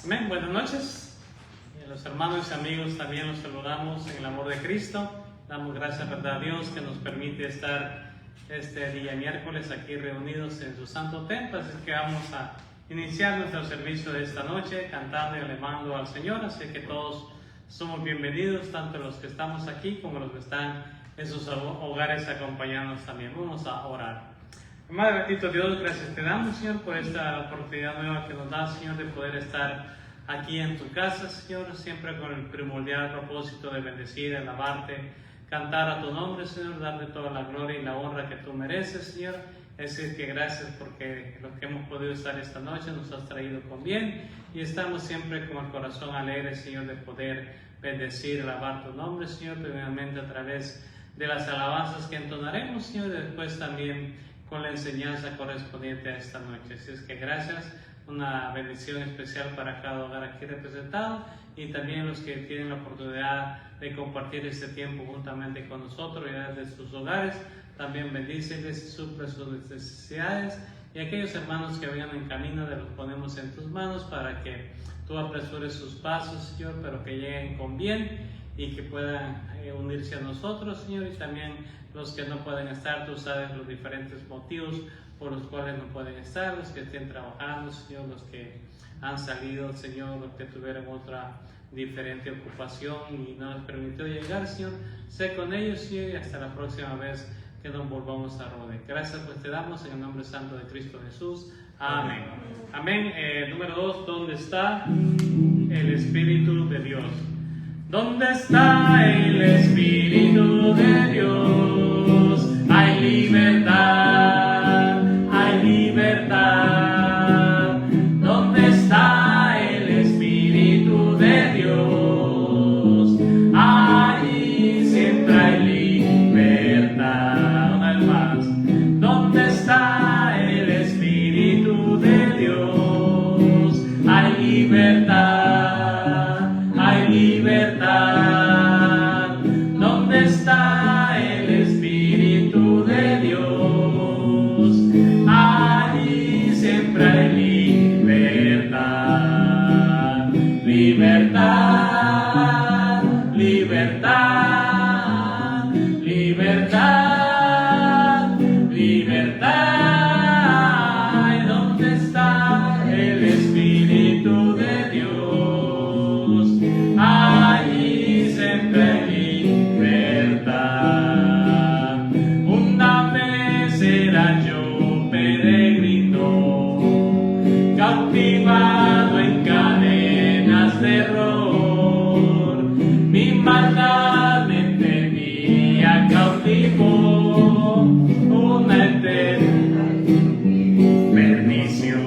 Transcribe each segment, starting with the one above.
Amén. Buenas noches. Los hermanos y amigos también los saludamos en el amor de Cristo. Damos gracias, verdad, a Dios que nos permite estar este día miércoles aquí reunidos en su santo templo. Así que vamos a iniciar nuestro servicio de esta noche cantando y alabando al Señor. Así que todos somos bienvenidos, tanto los que estamos aquí como los que están en sus hogares acompañándonos también. Vamos a orar. Amado bendito Dios, gracias te damos, Señor, por esta oportunidad nueva que nos da, Señor, de poder estar aquí en tu casa, Señor, siempre con el primordial propósito de bendecir, alabarte, cantar a tu nombre, Señor, darte toda la gloria y la honra que tú mereces, Señor. Es decir, que gracias porque lo que hemos podido estar esta noche nos has traído con bien y estamos siempre con el corazón alegre, Señor, de poder bendecir, alabar tu nombre, Señor, primeramente a través de las alabanzas que entonaremos, Señor, y después también con la enseñanza correspondiente a esta noche. Así es que gracias, una bendición especial para cada hogar aquí representado y también los que tienen la oportunidad de compartir este tiempo juntamente con nosotros y desde sus hogares. También bendíceles y suple sus necesidades, y aquellos hermanos que vengan en camino, los ponemos en tus manos para que tú apresures sus pasos, Señor, pero que lleguen con bien y que puedan unirse a nosotros, Señor, y también los que no pueden estar, tú sabes los diferentes motivos por los cuales no pueden estar, los que estén trabajando, Señor, los que han salido, Señor, los que tuvieron otra diferente ocupación y no les permitió llegar, Señor, sé con ellos, Señor, y hasta la próxima vez que nos volvamos a rodear. Gracias pues te damos en el nombre santo de Cristo Jesús. Amén. Amén. Número 2, ¿dónde está el Espíritu de Dios? ¿Dónde está el Espíritu de Dios? Hay libertad, hay libertad. ¿Dónde está el Espíritu de Dios? Ahí siempre hay libertad. Una vez más. ¿Dónde está el Espíritu de Dios? Hay libertad, hay libertad. ¿Dónde está el Espíritu de Dios? Ahí siempre hay libertad, libertad, libertad, libertad, libertad. ¿Dónde está el Espíritu de Dios? Ahí siempre hay libertad. Una vez era yo peregrino, cautivado en cadenas de error. Mi maldad me tenía cautivo, una eterna perdición.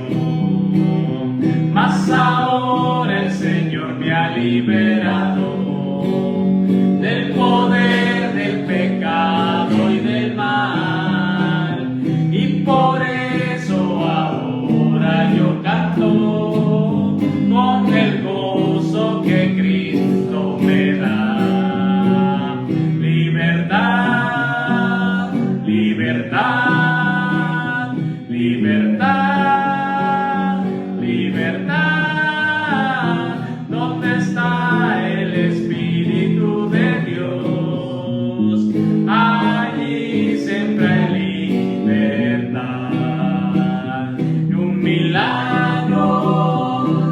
Mas ahora el Señor me ha liberado del poder del pecado y del mal, y por eso ahora yo canto con el gozo que Cristo me da. Libertad, libertad, libertad, libertad. ¿Dónde está el Espíritu de Dios? Allí siempre hay libertad. Y un milagro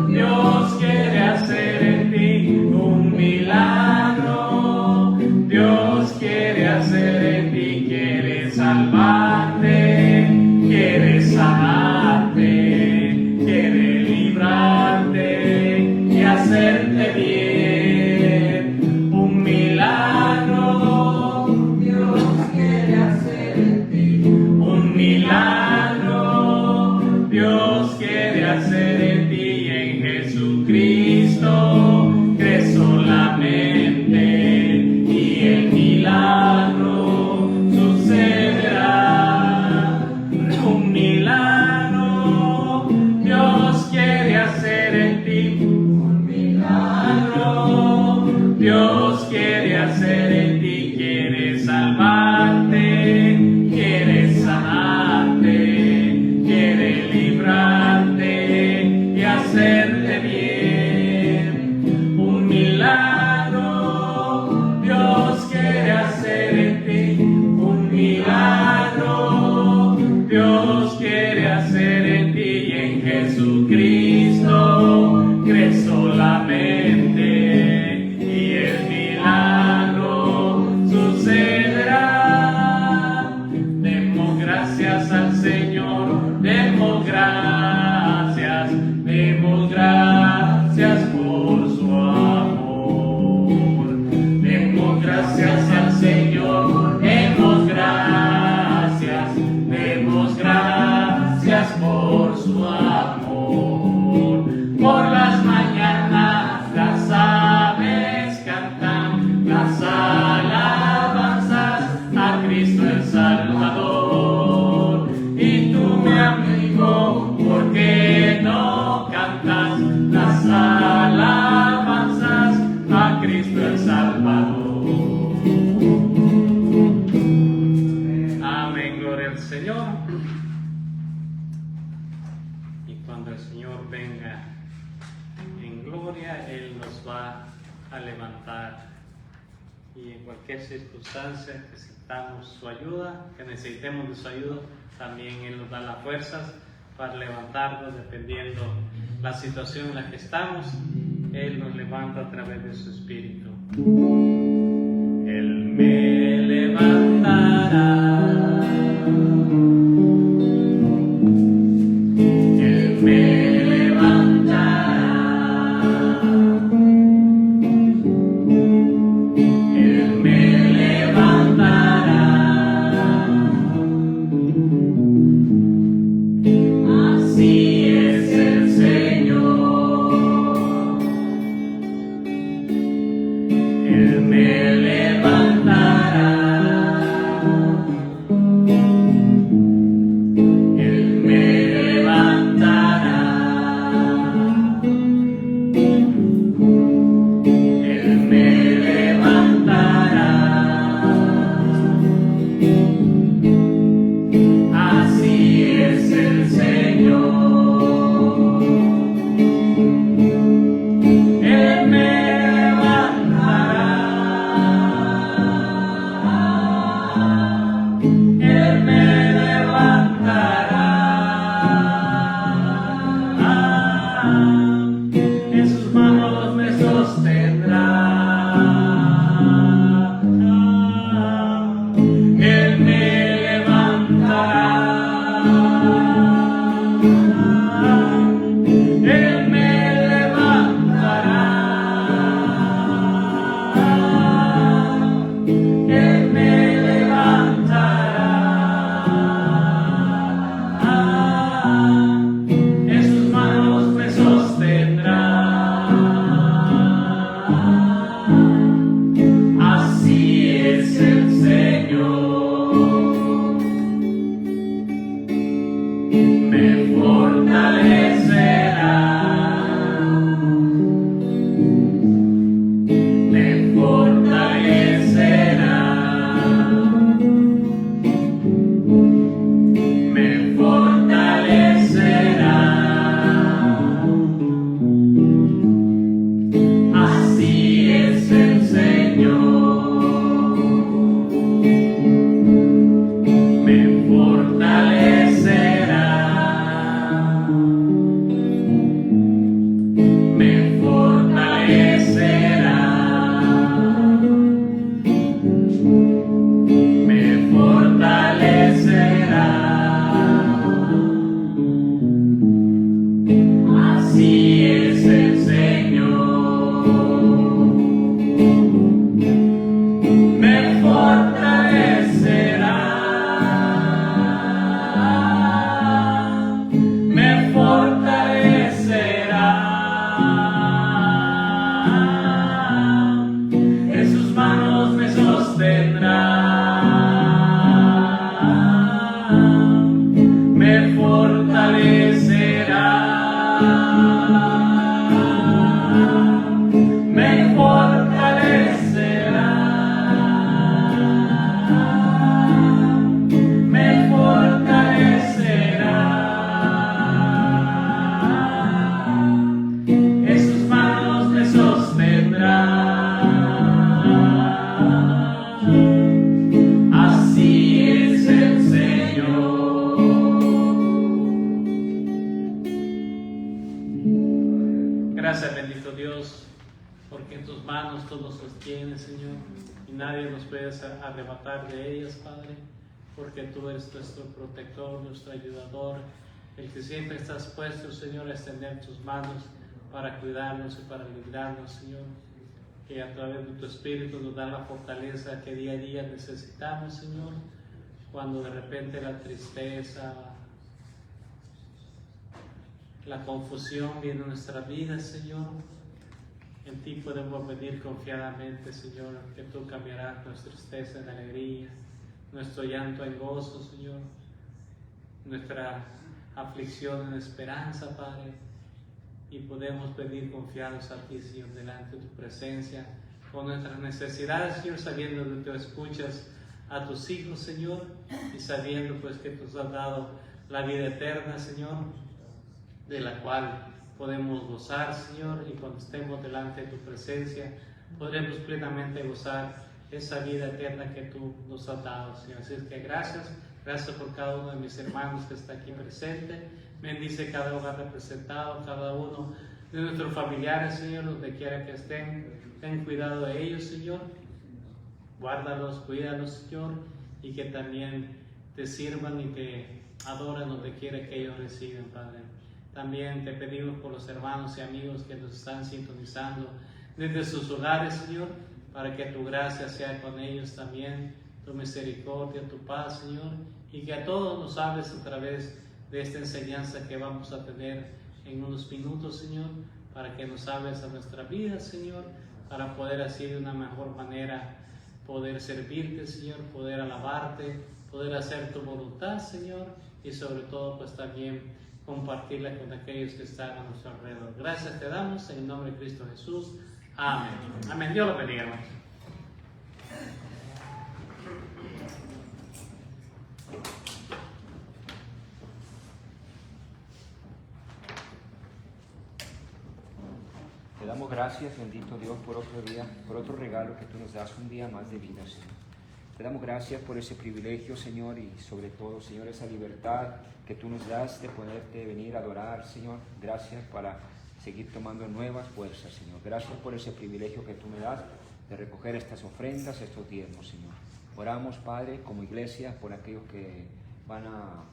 Dios quiere hacer en ti. Un milagro Dios quiere hacer en ti. Quiere salvarte, quiere sanarte, quiere librarte y hacerte bien. Un milagro Dios quiere hacer en ti. Un milagro Dios quiere hacer en ti. Y en Jesucristo crees solamente y el milagro sucederá. Un milagro Dios quiere hacer en ti. Un milagro Dios quiere hacer en ti. Quiere salvarte, quiere sanarte, quiere librarte y hacerte bien. Demos gracias por su amor. Demos gracias al Señor. Demos gracias por su amor. Por las mañanas las aves cantan las alabanzas a Cristo el Salvador. Y tú, mi amigo, ¿por qué no cantas las alabanzas a Cristo el Salvador? Amén, gloria al Señor. Y cuando el Señor venga en gloria, Él nos va a levantar. Y en cualquier circunstancia que necesitamos su ayuda, que necesitemos de su ayuda, también Él nos da las fuerzas para levantarnos dependiendo la situación en la que estamos. Él nos levanta a través de su Espíritu. Él me levantará. Él me levantará. Él me levantará. Así es el Señor. Él me levantará. Él me levantará. Él me levantará. Así es el Señor. Él me levantará. Él me levantará. En sus manos me sostendrá. Él me levantará. Él me levantará. Él me levantará. En sus manos me sostendrá. Así es el Señor. Me fortalecerá. Me fortalecerá. Me fortalecerá. Así es el Señor. Me fortalecerá. Me fortalecerá. Me fortalecerá. Así es el Señor. Me fortalecerá. Me fortalecerá. En sus manos me sostendrá. Me fortalecerá. Me fortalecerá. Me fortalecerá. En sus manos me sostendrá. Así es el Señor. Gracias, bendito Dios, porque en tus manos tú nos sostienes, Señor, y nadie nos puede arrebatar de ellas, Padre, porque tú eres nuestro protector, nuestro ayudador, el que siempre estás puesto, Señor, a extender tus manos para cuidarnos y para librarnos, Señor, que a través de tu Espíritu nos da la fortaleza que día a día necesitamos, Señor, cuando de repente la tristeza, la confusión viene a nuestra vida, Señor. En ti podemos venir confiadamente, Señor, que tú cambiarás nuestra tristeza en alegría, nuestro llanto en gozo, Señor, nuestra aflicción en esperanza, Padre, y podemos venir confiados a ti, Señor, delante de tu presencia, con nuestras necesidades, Señor, sabiendo que tú escuchas a tus hijos, Señor, y sabiendo pues que tú has dado la vida eterna, Señor, de la cual podemos gozar, Señor, y cuando estemos delante de tu presencia, podremos plenamente gozar esa vida eterna que tú nos has dado, Señor. Así es que gracias por cada uno de mis hermanos que está aquí presente. Bendice cada hogar representado, cada uno de nuestros familiares, Señor, donde quiera que estén. Ten cuidado de ellos, Señor. Guárdalos, cuídalos, Señor, y que también te sirvan y te adoran donde quiera que ellos residen, Padre. También te pedimos por los hermanos y amigos que nos están sintonizando desde sus hogares, Señor, para que tu gracia sea con ellos también, tu misericordia, tu paz, Señor, y que a todos nos hables a través de esta enseñanza que vamos a tener en unos minutos, Señor, para que nos hables a nuestra vida, Señor, para poder así de una mejor manera poder servirte, Señor, poder alabarte, poder hacer tu voluntad, Señor, y sobre todo pues también compartirla con aquellos que están a nuestro alrededor. Gracias te damos en el nombre de Cristo Jesús. Amén. Amén. Dios lo bendiga, hermanos. Te damos gracias, bendito Dios, por otro día, por otro regalo que tú nos das, un día más de vida, Señor. Te damos gracias por ese privilegio, Señor, y sobre todo, Señor, esa libertad que tú nos das de poderte venir a adorar, Señor. Gracias para seguir tomando nuevas fuerzas, Señor. Gracias por ese privilegio que tú me das de recoger estas ofrendas, estos diezmos, Señor. Oramos, Padre, como iglesia, por aquellos que van a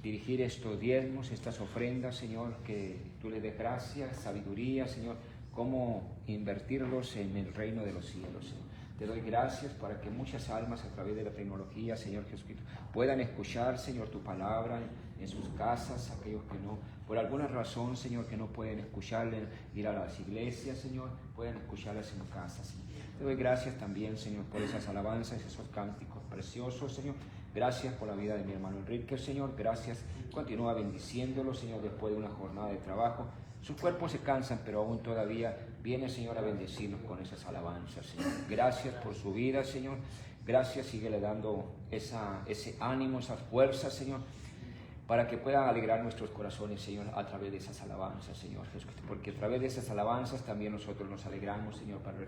dirigir estos diezmos, estas ofrendas, Señor, que tú les des gracia, sabiduría, Señor, cómo invertirlos en el reino de los cielos, Señor. Te doy gracias para que muchas almas a través de la tecnología, Señor Jesucristo, puedan escuchar, Señor, tu palabra en sus casas, aquellos que no, por alguna razón, Señor, que no pueden escucharla, ir a las iglesias, Señor, pueden escucharlas en casa, Señor. Te doy gracias también, Señor, por esas alabanzas, esos cánticos preciosos, Señor. Gracias por la vida de mi hermano Enrique, Señor. Gracias. Continúa bendiciéndolo, Señor, después de una jornada de trabajo. Sus cuerpos se cansan, pero aún todavía viene, Señor, a bendecirnos con esas alabanzas, Señor. Gracias por su vida, Señor. Gracias, síguele dando ese ánimo, esas fuerzas, Señor, para que puedan alegrar nuestros corazones, Señor, a través de esas alabanzas, Señor Jesucristo. Porque a través de esas alabanzas también nosotros nos alegramos, Señor, para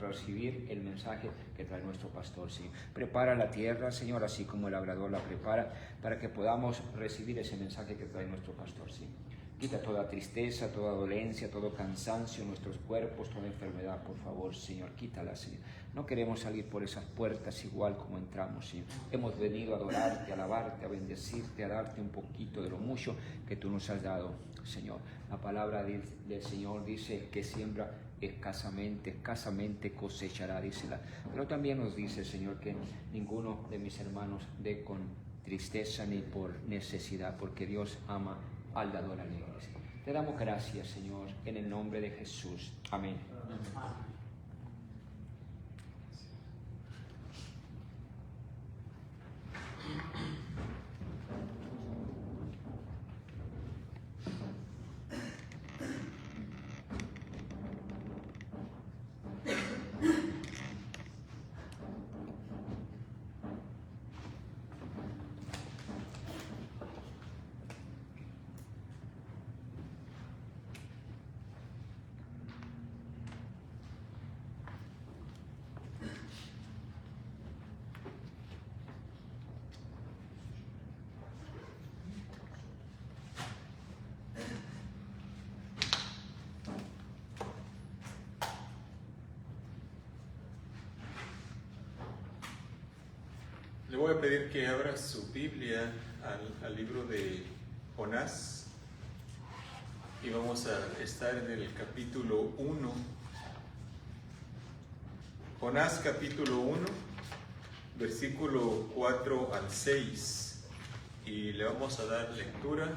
recibir el mensaje que trae nuestro pastor, Señor. Prepara la tierra, Señor, así como el labrador la prepara, para que podamos recibir ese mensaje que trae nuestro pastor, Señor. Quita toda tristeza, toda dolencia, todo cansancio en nuestros cuerpos, toda enfermedad, por favor, Señor, quítala, Señor. No queremos salir por esas puertas igual como entramos, Señor. Hemos venido a adorarte, a alabarte, a bendecirte, a darte un poquito de lo mucho que tú nos has dado, Señor. La palabra del Señor dice que siembra escasamente cosechará, dícela. Pero también nos dice, Señor, que ninguno de mis hermanos dé con tristeza ni por necesidad, porque Dios ama al dador alegre. Te damos gracias, Señor, en el nombre de Jesús. Amén. Le voy a pedir que abra su Biblia al libro de Jonás, y vamos a estar en el capítulo 1. Jonás capítulo 1, versículo 4 al 6, y le vamos a dar lectura.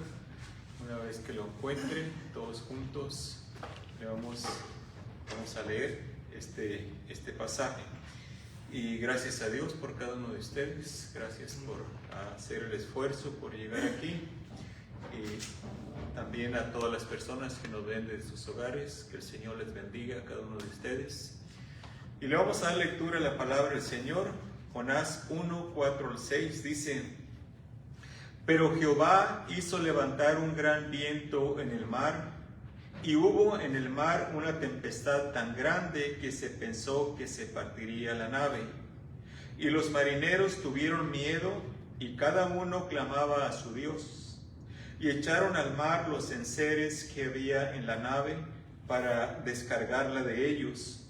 Una vez que lo encuentre, todos juntos vamos a leer este pasaje. Y gracias a Dios por cada uno de ustedes, gracias por hacer el esfuerzo, por llegar aquí, y también a todas las personas que nos ven desde sus hogares. Que el Señor les bendiga a cada uno de ustedes. Y le vamos a dar lectura a la palabra del Señor. Jonás 1, 4 al 6 dice: Pero Jehová hizo levantar un gran viento en el mar, y hubo en el mar una tempestad tan grande que se pensó que se partiría la nave. Y los marineros tuvieron miedo, y cada uno clamaba a su Dios. Y echaron al mar los enseres que había en la nave para descargarla de ellos.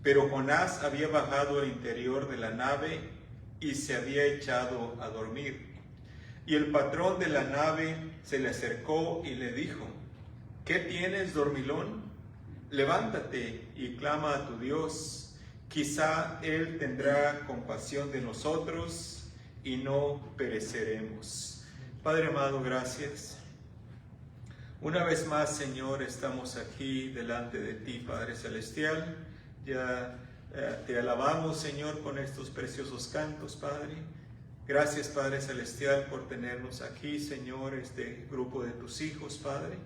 Pero Jonás había bajado al interior de la nave y se había echado a dormir. Y el patrón de la nave se le acercó y le dijo: ¿Qué tienes, dormilón? Levántate y clama a tu Dios. Quizá Él tendrá compasión de nosotros y no pereceremos. Padre amado, gracias. Una vez más, Señor, estamos aquí delante de ti, Padre Celestial. Ya te alabamos, Señor, con estos preciosos cantos, Padre. Gracias, Padre Celestial, por tenernos aquí, Señor, este grupo de tus hijos, Padre,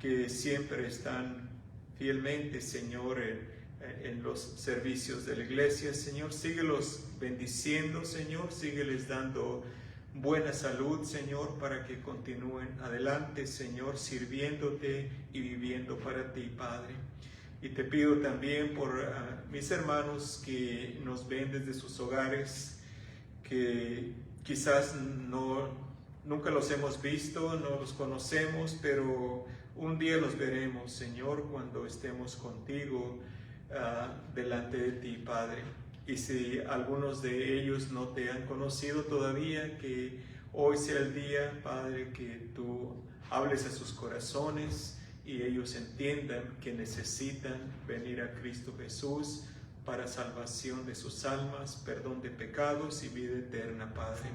que siempre están fielmente, Señor, en los servicios de la iglesia. Señor, síguelos bendiciendo, Señor, sígueles dando buena salud, Señor, para que continúen adelante, Señor, sirviéndote y viviendo para ti, Padre. Y te pido también por mis hermanos que nos ven desde sus hogares, que quizás nunca los hemos visto, no los conocemos, pero un día los veremos, Señor, cuando estemos contigo delante de ti, Padre. Y si algunos de ellos no te han conocido todavía, que hoy sea el día, Padre, que tú hables a sus corazones y ellos entiendan que necesitan venir a Cristo Jesús para salvación de sus almas, perdón de pecados y vida eterna, Padre.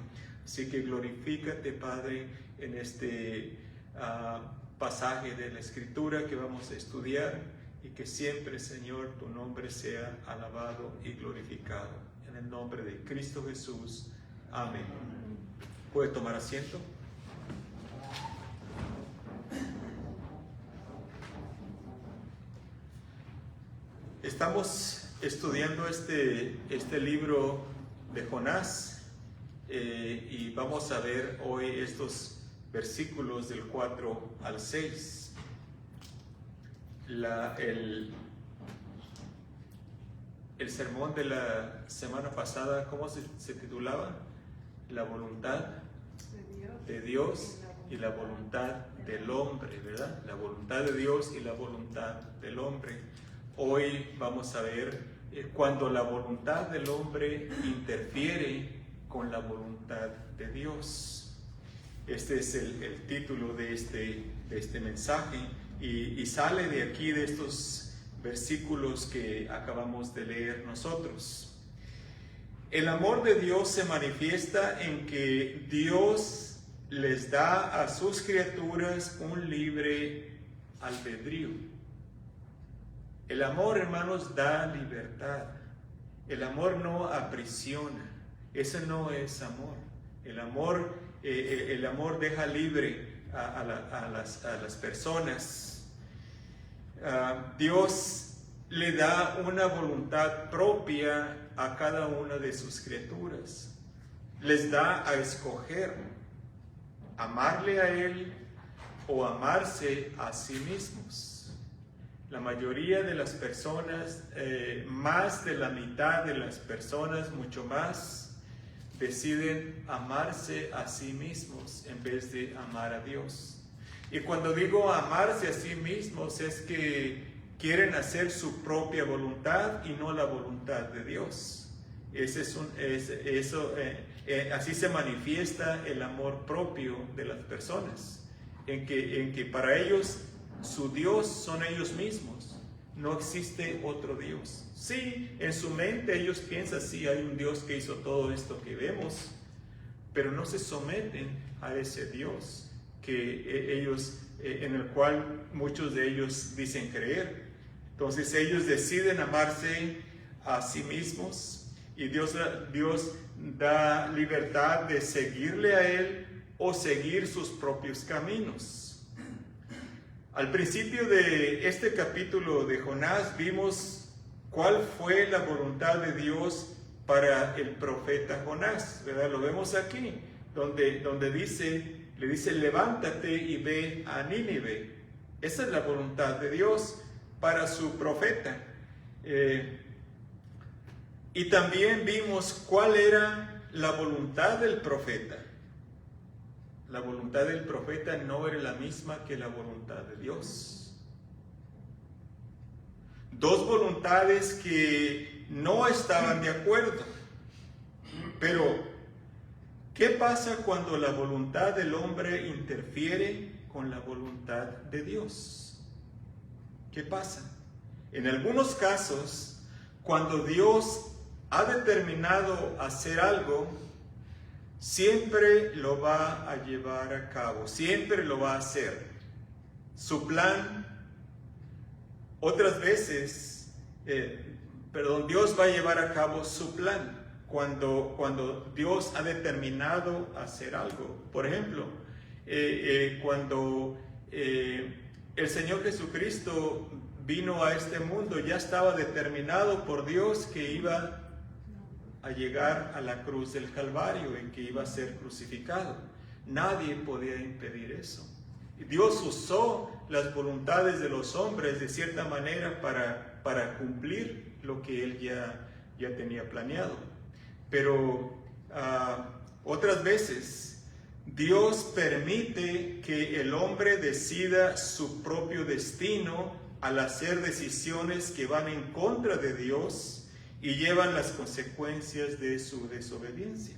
Así que glorifícate, Padre, en este pasaje de la Escritura que vamos a estudiar, y que siempre, Señor, tu nombre sea alabado y glorificado. En el nombre de Cristo Jesús. Amén. ¿Puede tomar asiento? Estamos estudiando este libro de Jonás y vamos a ver hoy estos versículos del 4 al 6. El sermón de la semana pasada, ¿cómo se titulaba? La voluntad de Dios y la voluntad del hombre, ¿verdad? La voluntad de Dios y la voluntad del hombre. Hoy vamos a ver cuando la voluntad del hombre interfiere con la voluntad de Dios. Este es el título de este mensaje. Y sale de aquí, de estos versículos que acabamos de leer nosotros. El amor de Dios se manifiesta en que Dios les da a sus criaturas un libre albedrío. El amor, hermanos, da libertad. El amor no aprisiona. Ese no es amor. El amor deja libre a las personas. Dios le da una voluntad propia a cada una de sus criaturas. Les da a escoger amarle a Él o amarse a sí mismos. La mayoría de las personas, más de la mitad de las personas, mucho más, deciden amarse a sí mismos en vez de amar a Dios. Y cuando digo amarse a sí mismos es que quieren hacer su propia voluntad y no la voluntad de Dios. Así se manifiesta el amor propio de las personas. en que para ellos su Dios son ellos mismos. No existe otro Dios. Sí, en su mente ellos piensan, sí, hay un Dios que hizo todo esto que vemos, pero no se someten a ese Dios que ellos, en el cual muchos de ellos dicen creer. Entonces ellos deciden amarse a sí mismos y Dios da libertad de seguirle a Él o seguir sus propios caminos. Al principio de este capítulo de Jonás vimos cuál fue la voluntad de Dios para el profeta Jonás, ¿verdad? Lo vemos aquí, donde le dice, levántate y ve a Nínive. Esa es la voluntad de Dios para su profeta. Y también vimos cuál era la voluntad del profeta. La voluntad del profeta no era la misma que la voluntad de Dios. Dos voluntades que no estaban de acuerdo. Pero, ¿qué pasa cuando la voluntad del hombre interfiere con la voluntad de Dios? ¿Qué pasa? En algunos casos, cuando Dios ha determinado hacer algo, siempre lo va a llevar a cabo, siempre lo va a hacer. Su plan, otras veces, Dios va a llevar a cabo su plan cuando Dios ha determinado hacer algo. Por ejemplo, cuando el Señor Jesucristo vino a este mundo, ya estaba determinado por Dios que iba a llegar a la cruz del Calvario, en que iba a ser crucificado. Nadie podía impedir eso. Dios usó las voluntades de los hombres de cierta manera para cumplir lo que Él ya tenía planeado. Pero otras veces Dios permite que el hombre decida su propio destino al hacer decisiones que van en contra de Dios y llevan las consecuencias de su desobediencia.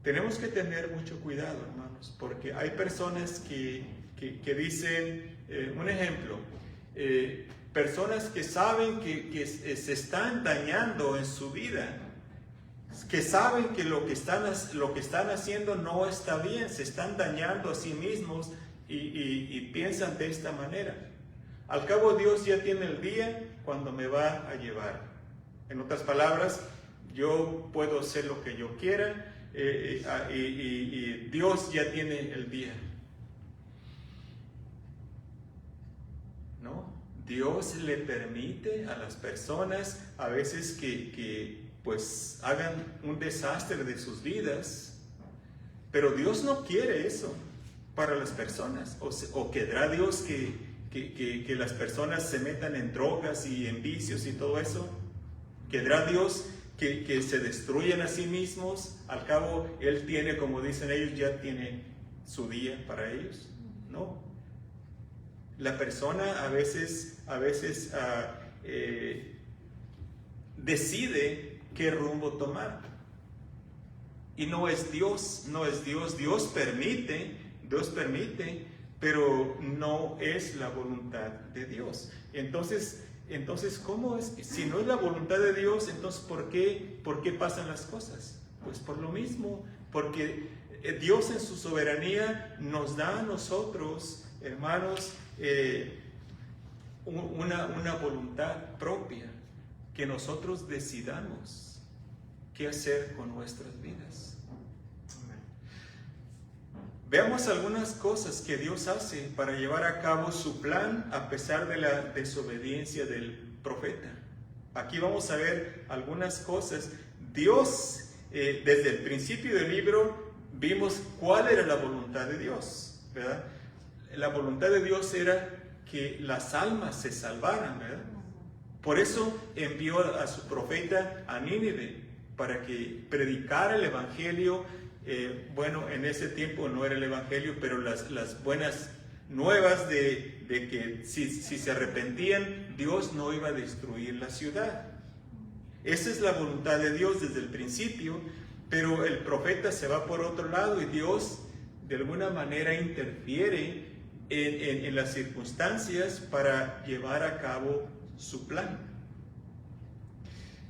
Tenemos que tener mucho cuidado, hermanos, porque hay personas que dicen, un ejemplo, personas que saben que se están dañando en su vida, que saben que lo que están haciendo no está bien, se están dañando a sí mismos y piensan de esta manera. Al cabo, Dios ya tiene el día cuando me va a llevar. En otras palabras, yo puedo hacer lo que yo quiera y Dios ya tiene el día. ¿No? Dios le permite a las personas a veces que pues hagan un desastre de sus vidas, pero Dios no quiere eso para las personas. ¿O querrá Dios que las personas se metan en drogas y en vicios y todo eso? ¿Querrá Dios que se destruyan a sí mismos? Al cabo, Él tiene, como dicen ellos, ya tiene su día para ellos. No. La persona a veces decide qué rumbo tomar. Y no es Dios. Dios permite, pero no es la voluntad de Dios. Entonces, ¿cómo es? Si no es la voluntad de Dios, entonces ¿por qué pasan las cosas? Pues por lo mismo, porque Dios en su soberanía nos da a nosotros, hermanos, una voluntad propia, que nosotros decidamos qué hacer con nuestras vidas. Veamos algunas cosas que Dios hace para llevar a cabo su plan a pesar de la desobediencia del profeta. Aquí vamos a ver algunas cosas. Dios, desde el principio del libro, vimos cuál era la voluntad de Dios, ¿verdad? La voluntad de Dios era que las almas se salvaran, ¿verdad? Por eso envió a su profeta a Nínive, para que predicara el evangelio. Bueno, en ese tiempo no era el evangelio, pero las buenas nuevas de que si se arrepentían, Dios no iba a destruir la ciudad. Esa es la voluntad de Dios desde el principio, pero el profeta se va por otro lado y Dios de alguna manera interfiere en las circunstancias para llevar a cabo su plan.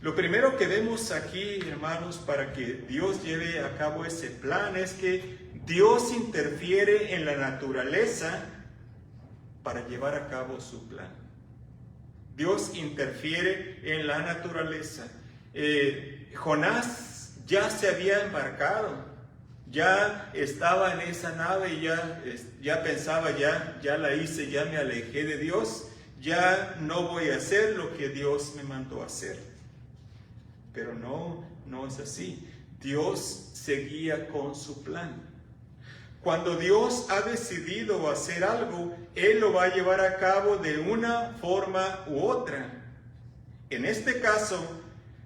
Lo primero que vemos aquí, hermanos, para que Dios lleve a cabo ese plan es que Dios interfiere en la naturaleza para llevar a cabo su plan. Dios interfiere en la naturaleza. Jonás ya se había embarcado, ya estaba en esa nave y ya pensaba, ya la hice, ya me alejé de Dios, ya no voy a hacer lo que Dios me mandó a hacer. Pero no es así. Dios seguía con su plan. Cuando Dios ha decidido hacer algo, Él lo va a llevar a cabo de una forma u otra. En este caso,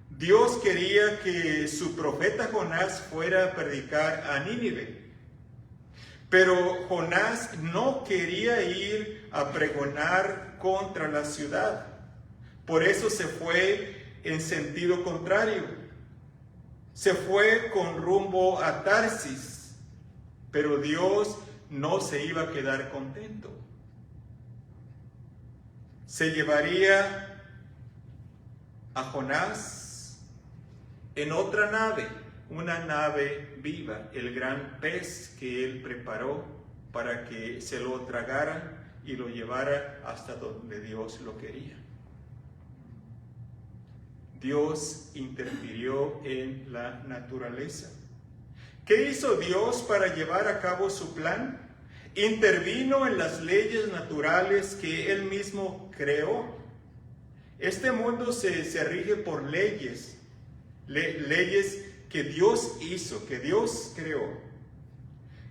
Dios quería que su profeta Jonás fuera a predicar a Nínive. Pero Jonás no quería ir a pregonar contra la ciudad. Por eso se fue en sentido contrario. Se fue con rumbo a Tarsis. Pero Dios no se iba a quedar contento. Se llevaría a Jonás en otra nave, una nave viva, el gran pez que él preparó para que se lo tragara y lo llevara hasta donde Dios lo quería. Dios interfirió en la naturaleza. ¿Qué hizo Dios para llevar a cabo su plan? Intervino en las leyes naturales que Él mismo creó. Este mundo se rige por leyes, leyes que Dios hizo, que Dios creó.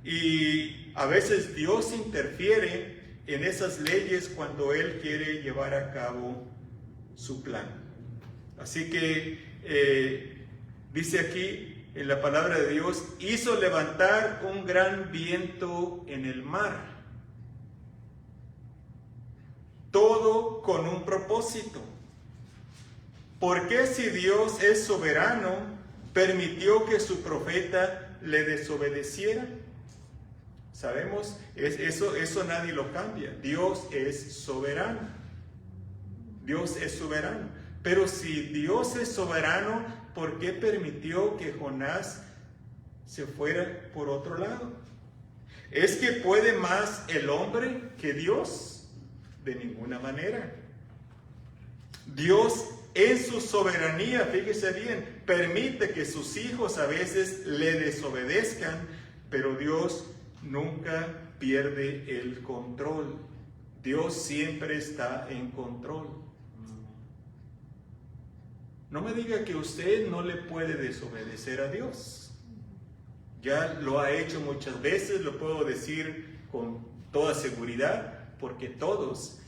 Y a veces Dios interfiere en esas leyes cuando Él quiere llevar a cabo su plan. Así que dice aquí, en la palabra de Dios, hizo levantar un gran viento en el mar. Todo con un propósito. ¿Por qué, si Dios es soberano, permitió que su profeta le desobedeciera? Sabemos, eso nadie lo cambia. Dios es soberano. Dios es soberano. Pero si Dios es soberano, ¿por qué permitió que Jonás se fuera por otro lado? ¿Es que puede más el hombre que Dios? De ninguna manera. Dios en su soberanía, fíjese bien, permite que sus hijos a veces le desobedezcan, pero Dios nunca pierde el control. Dios siempre está en control. No me diga que usted no le puede desobedecer a Dios. Ya lo ha hecho muchas veces, lo puedo decir con toda seguridad, porque todos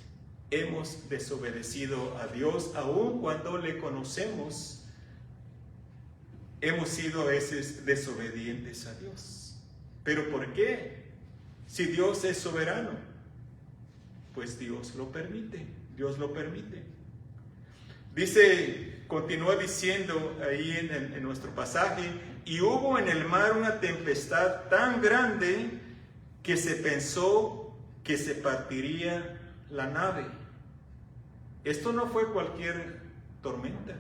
hemos desobedecido a Dios, aun cuando le conocemos. Hemos sido a veces desobedientes a Dios. ¿Pero por qué? Si Dios es soberano, pues Dios lo permite. Dios lo permite. Continúa diciendo ahí en nuestro pasaje, y hubo en el mar una tempestad tan grande que se pensó que se partiría la nave. Esto no fue cualquier tormenta,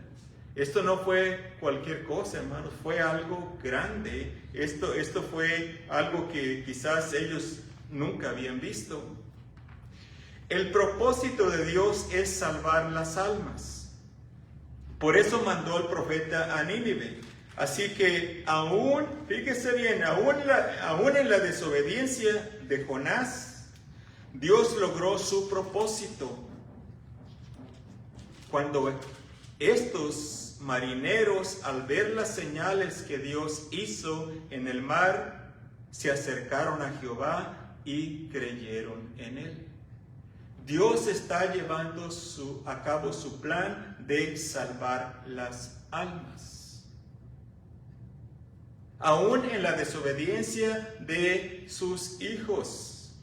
esto no fue cualquier cosa, hermanos, fue algo grande. Esto fue algo que quizás ellos nunca habían visto. El propósito de Dios es salvar las almas. Por eso mandó el profeta a Nínive. Así que fíjese bien, aún en la desobediencia de Jonás, Dios logró su propósito. Cuando estos marineros, al ver las señales que Dios hizo en el mar, se acercaron a Jehová y creyeron en Él. Dios está llevando a cabo su plan de salvar las almas. Aún en la desobediencia de sus hijos.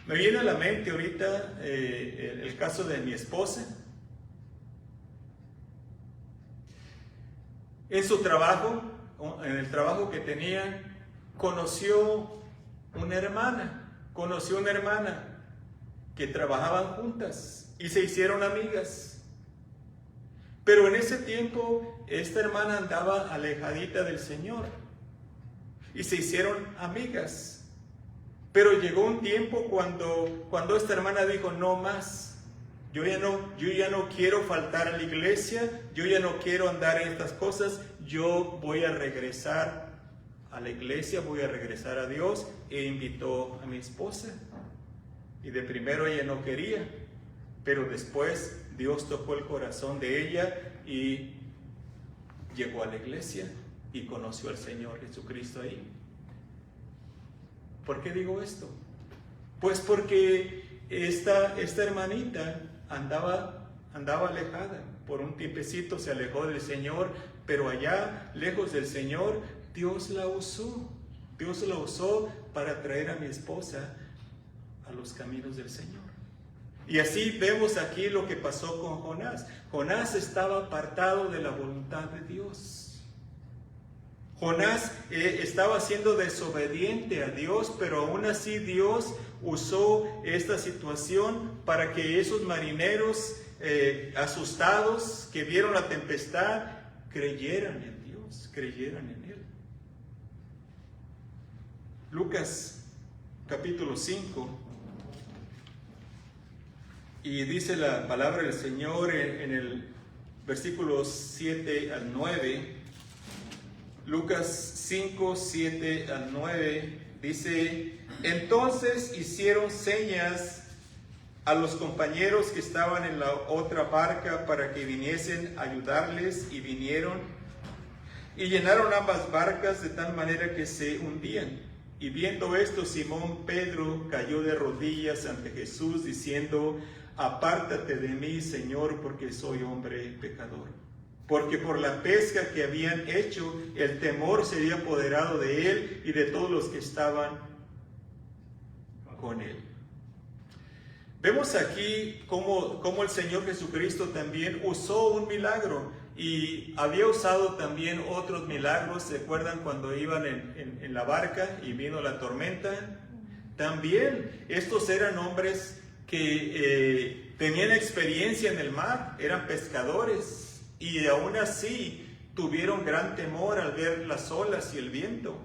Me viene a la mente ahorita el caso de mi esposa. En su trabajo, en el trabajo que tenía, conoció una hermana que trabajaban juntas y se hicieron amigas. Pero en ese tiempo esta hermana andaba alejadita del Señor y se hicieron amigas. Pero llegó un tiempo cuando esta hermana dijo: no más. Yo ya no quiero faltar a la iglesia, yo ya no quiero andar en estas cosas, yo voy a regresar a la iglesia, voy a regresar a Dios. E invitó a mi esposa. Y de primero ella no quería, pero después Dios tocó el corazón de ella y llegó a la iglesia y conoció al Señor Jesucristo ahí. ¿Por qué digo esto? Pues porque esta hermanita andaba alejada. Por un tiempecito se alejó del Señor, pero allá, lejos del Señor, Dios la usó. Dios la usó para traer a mi esposa a los caminos del Señor. Y así vemos aquí lo que pasó con Jonás. Jonás estaba apartado de la voluntad de Dios. Jonás estaba siendo desobediente a Dios, pero aún así Dios usó esta situación para que esos marineros asustados que vieron la tempestad creyeran en Dios, creyeran en Él. Lucas capítulo 5, y dice la palabra del Señor en el versículo 7 al 9. Lucas 5, 7 al 9 dice: entonces hicieron señas a los compañeros que estaban en la otra barca para que viniesen a ayudarles, y vinieron y llenaron ambas barcas de tal manera que se hundían. Y viendo esto, Simón Pedro cayó de rodillas ante Jesús diciendo: apártate de mí, Señor, porque soy hombre pecador. Porque por la pesca que habían hecho, el temor se había apoderado de él y de todos los que estaban con él. Vemos aquí cómo el Señor Jesucristo también usó un milagro, y había usado también otros milagros. ¿Se acuerdan cuando iban en la barca y vino la tormenta? También estos eran hombres que tenían experiencia en el mar, eran pescadores, y aún así tuvieron gran temor al ver las olas y el viento.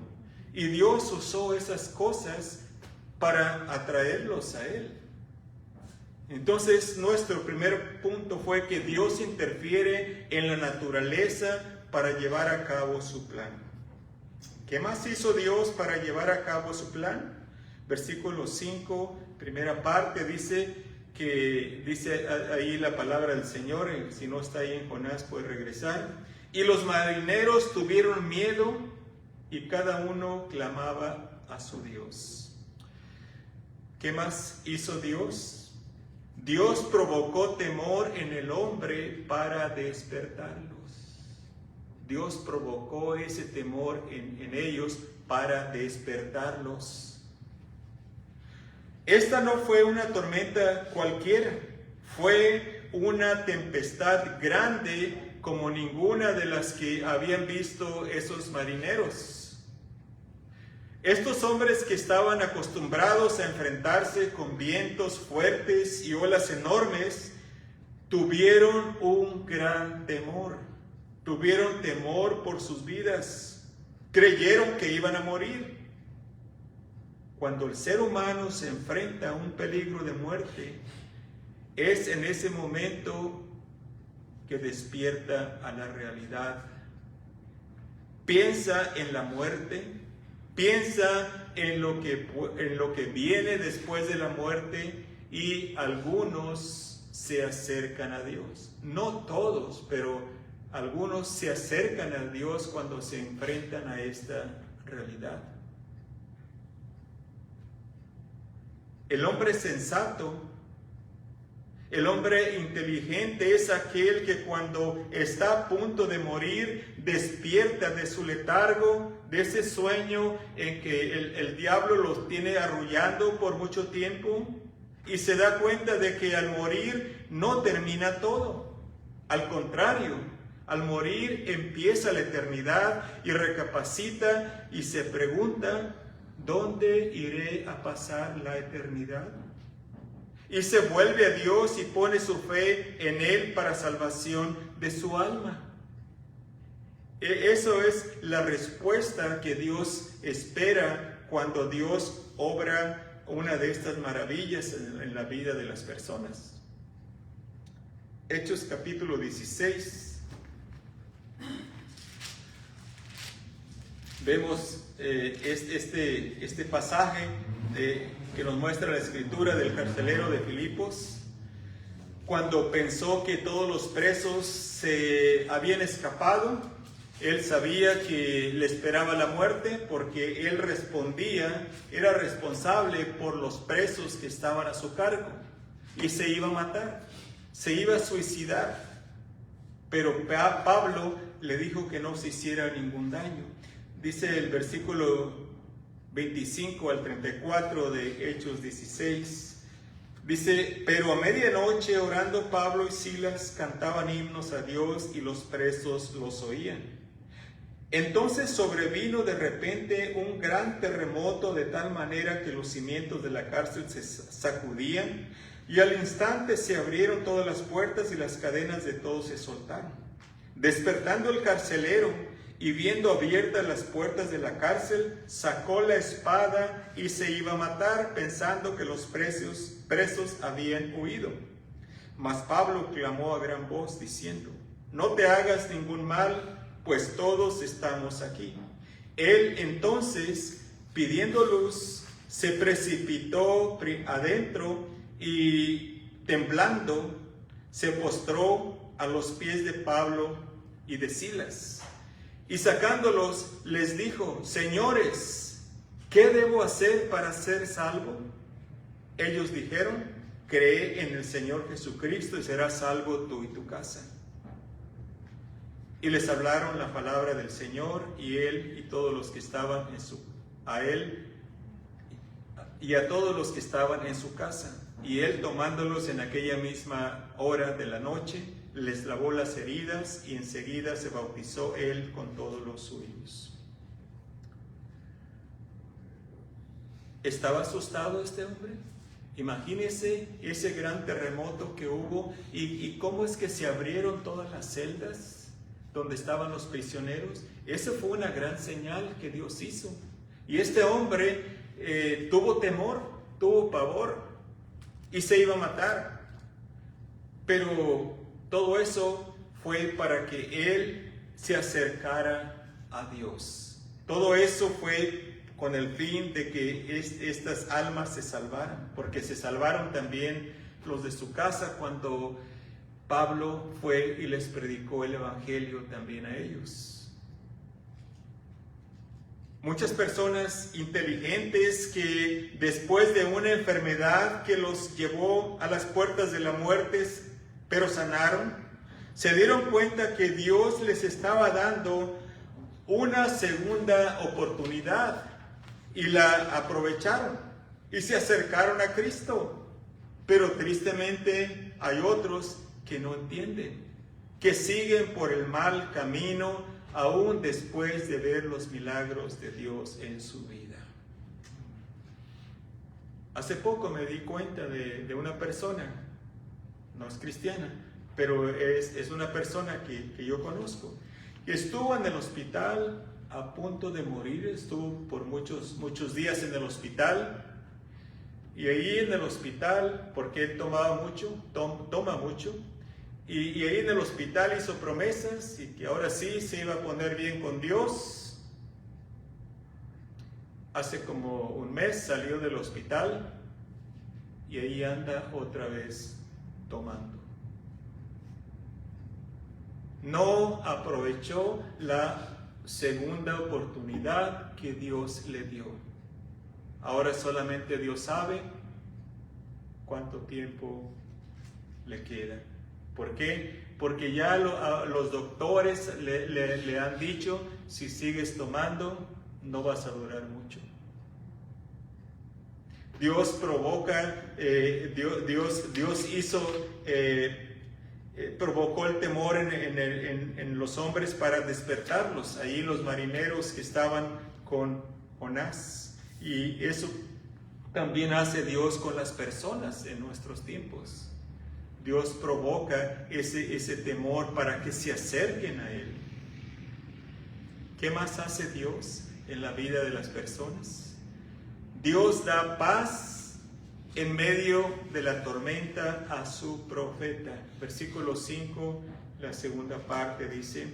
Y Dios usó esas cosas para atraerlos a Él. Entonces, nuestro primer punto fue que Dios interfiere en la naturaleza para llevar a cabo su plan. ¿Qué más hizo Dios para llevar a cabo su plan? Versículo 5, primera parte, dice ahí la palabra del Señor. Si no está ahí en Jonás, puede regresar. Y los marineros tuvieron miedo, y cada uno clamaba a su Dios. ¿Qué más hizo Dios? Dios provocó temor en el hombre para despertarlos. Dios provocó ese temor en ellos para despertarlos. Esta no fue una tormenta cualquiera, fue una tempestad grande como ninguna de las que habían visto esos marineros. Estos hombres que estaban acostumbrados a enfrentarse con vientos fuertes y olas enormes, tuvieron un gran temor. Tuvieron temor por sus vidas. Creyeron que iban a morir. Cuando el ser humano se enfrenta a un peligro de muerte, es en ese momento que despierta a la realidad. Piensa en la muerte. Piensa en lo que viene después de la muerte, y algunos se acercan a Dios. No todos, pero algunos se acercan a Dios cuando se enfrentan a esta realidad. El hombre sensato, el hombre inteligente es aquel que cuando está a punto de morir despierta de su letargo, de ese sueño en que el diablo los tiene arrullando por mucho tiempo, y se da cuenta de que al morir no termina todo. Al contrario, Al morir empieza la eternidad y recapacita y se pregunta, ¿dónde iré a pasar la eternidad? Y se vuelve a Dios y pone su fe en Él para salvación de su alma. Eso es la respuesta que Dios espera cuando Dios obra una de estas maravillas en la vida de las personas. Hechos capítulo 16. Vemos este pasaje que nos muestra la escritura del carcelero de Filipos, cuando pensó que todos los presos se habían escapado. Él sabía que le esperaba la muerte porque él era responsable por los presos que estaban a su cargo y se iba a matar, se iba a suicidar. Pero Pablo le dijo que no se hiciera ningún daño. Dice el versículo 25 al 34 de Hechos 16. Dice, pero a medianoche orando Pablo y Silas cantaban himnos a Dios y los presos los oían. Entonces sobrevino de repente un gran terremoto de tal manera que los cimientos de la cárcel se sacudían y al instante se abrieron todas las puertas y las cadenas de todos se soltaron. Despertando el carcelero y viendo abiertas las puertas de la cárcel, sacó la espada y se iba a matar pensando que los presos habían huido. Mas Pablo clamó a gran voz diciendo, no te hagas ningún mal, pues todos estamos aquí. Él entonces, pidiendo luz, se precipitó adentro y temblando, se postró a los pies de Pablo y de Silas. Y sacándolos, les dijo, señores, ¿qué debo hacer para ser salvo? Ellos dijeron, cree en el Señor Jesucristo y serás salvo tú y tu casa. Y les hablaron la palabra del Señor, y él y todos los que estaban a todos los que estaban en su casa. Y él, tomándolos en aquella misma hora de la noche, les lavó las heridas y enseguida se bautizó él con todos los suyos. ¿Estaba asustado este hombre? Imagínese ese gran terremoto que hubo y cómo es que se abrieron todas las celdas donde estaban los prisioneros. Esa fue una gran señal que Dios hizo. Y este hombre tuvo temor, tuvo pavor y se iba a matar. Pero todo eso fue para que él se acercara a Dios. Todo eso fue con el fin de que estas almas se salvaran, porque se salvaron también los de su casa cuando Pablo fue y les predicó el evangelio también a ellos. Muchas personas inteligentes que después de una enfermedad que los llevó a las puertas de la muerte, pero sanaron, se dieron cuenta que Dios les estaba dando una segunda oportunidad y la aprovecharon y se acercaron a Cristo. Pero tristemente hay otros que no entienden, que siguen por el mal camino aún después de ver los milagros de Dios en su vida. Hace poco me di cuenta de una persona, no es cristiana, pero es una persona que yo conozco, que estuvo en el hospital a punto de morir, estuvo por muchos días en el hospital. Y ahí en el hospital, porque él tomaba mucho, toma mucho, y ahí en el hospital hizo promesas y que ahora sí se iba a poner bien con Dios. Hace como un mes salió del hospital y ahí anda otra vez tomando. No aprovechó la segunda oportunidad que Dios le dio. Ahora solamente Dios sabe cuánto tiempo le queda. ¿Por qué? Porque ya los doctores le han dicho, si sigues tomando, no vas a durar mucho. Dios provoca, Dios hizo provocó el temor en los hombres para despertarlos. Ahí los marineros que estaban con Jonás. Y eso también hace Dios con las personas en nuestros tiempos. Dios provoca ese temor para que se acerquen a Él. ¿Qué más hace Dios en la vida de las personas? Dios da paz en medio de la tormenta a su profeta. Versículo 5, la segunda parte dice: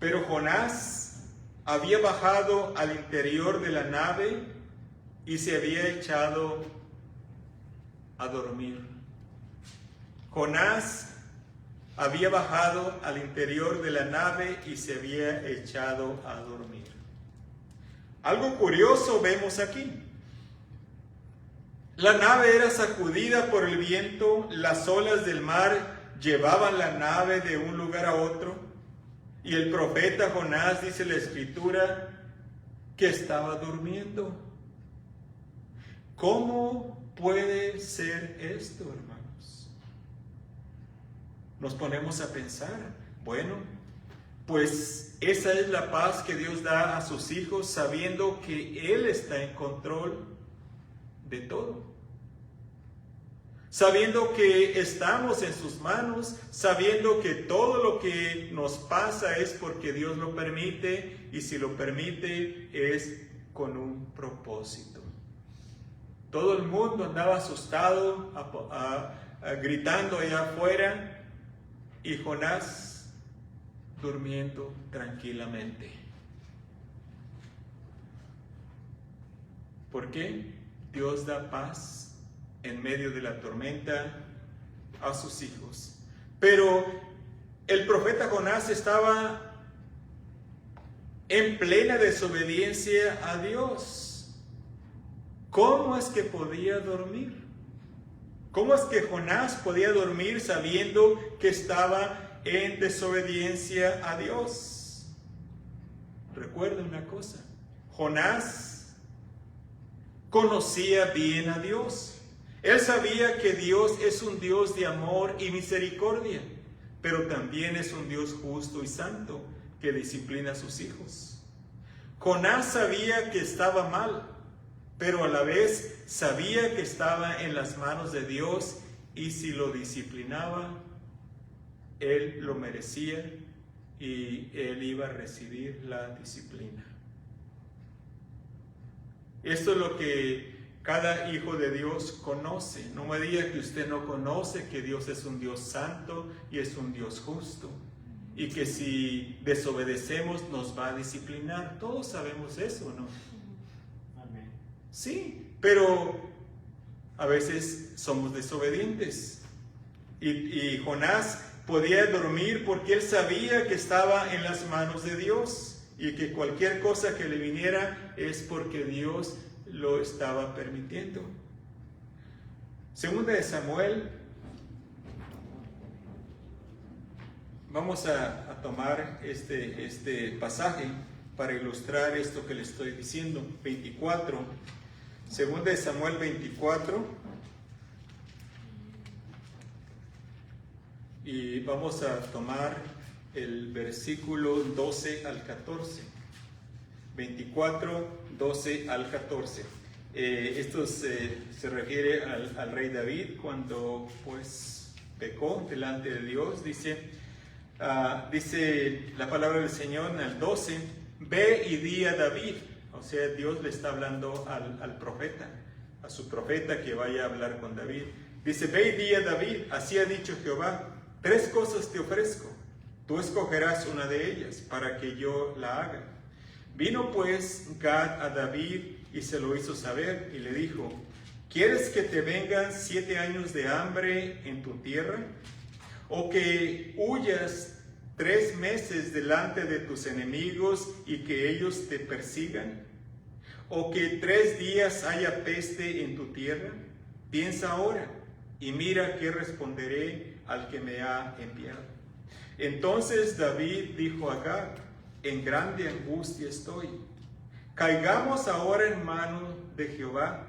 pero Jonás había bajado al interior de la nave y se había echado a dormir. Jonás había bajado al interior de la nave y se había echado a dormir. Algo curioso vemos aquí. La nave era sacudida por el viento, las olas del mar llevaban la nave de un lugar a otro, y el profeta Jonás, dice la Escritura, que estaba durmiendo. ¿Cómo puede ser esto, hermanos? Nos ponemos a pensar, bueno, pues esa es la paz que Dios da a sus hijos, sabiendo que Él está en control de todo. Sabiendo que estamos en sus manos, sabiendo que todo lo que nos pasa es porque Dios lo permite, y si lo permite es con un propósito. Todo el mundo andaba asustado, gritando allá afuera, y Jonás durmiendo tranquilamente. ¿Por qué? Dios da paz en medio de la tormenta a sus hijos. Pero el profeta Jonás estaba en plena desobediencia a Dios. ¿Cómo es que podía dormir? ¿Cómo es que Jonás podía dormir sabiendo que estaba en desobediencia a Dios? Recuerda una cosa, Jonás conocía bien a Dios. Él sabía que Dios es un Dios de amor y misericordia, pero también es un Dios justo y santo que disciplina a sus hijos. Jonás sabía que estaba mal, pero a la vez sabía que estaba en las manos de Dios, y si lo disciplinaba, él lo merecía y él iba a recibir la disciplina. Esto es lo que cada hijo de Dios conoce. No me diga que usted no conoce que Dios es un Dios santo y es un Dios justo, y que si desobedecemos nos va a disciplinar. Todos sabemos eso, ¿no? Amén. Sí, pero a veces somos desobedientes. Y Jonás podía dormir porque él sabía que estaba en las manos de Dios, y que cualquier cosa que le viniera es porque Dios lo estaba permitiendo. Segunda de Samuel, vamos a tomar este pasaje para ilustrar esto que le estoy diciendo. 24, Segunda de Samuel 24, y vamos a tomar el versículo 12 al 14. 24, 12 al 14. Esto se refiere al rey David cuando pues pecó delante de Dios. Dice la palabra del Señor en el 12: ve y di a David. O sea, Dios le está hablando al profeta, a su profeta, que vaya a hablar con David. Dice: ve y di a David, así ha dicho Jehová, 3 cosas te ofrezco, tú escogerás una de ellas para que yo la haga. Vino pues Gad a David y se lo hizo saber, y le dijo: ¿quieres que te vengan 7 años de hambre en tu tierra? ¿O que huyas 3 meses delante de tus enemigos y que ellos te persigan? ¿O que 3 días haya peste en tu tierra? Piensa ahora y mira qué responderé al que me ha enviado. Entonces David dijo a Gad: en grande angustia estoy. Caigamos ahora en mano de Jehová,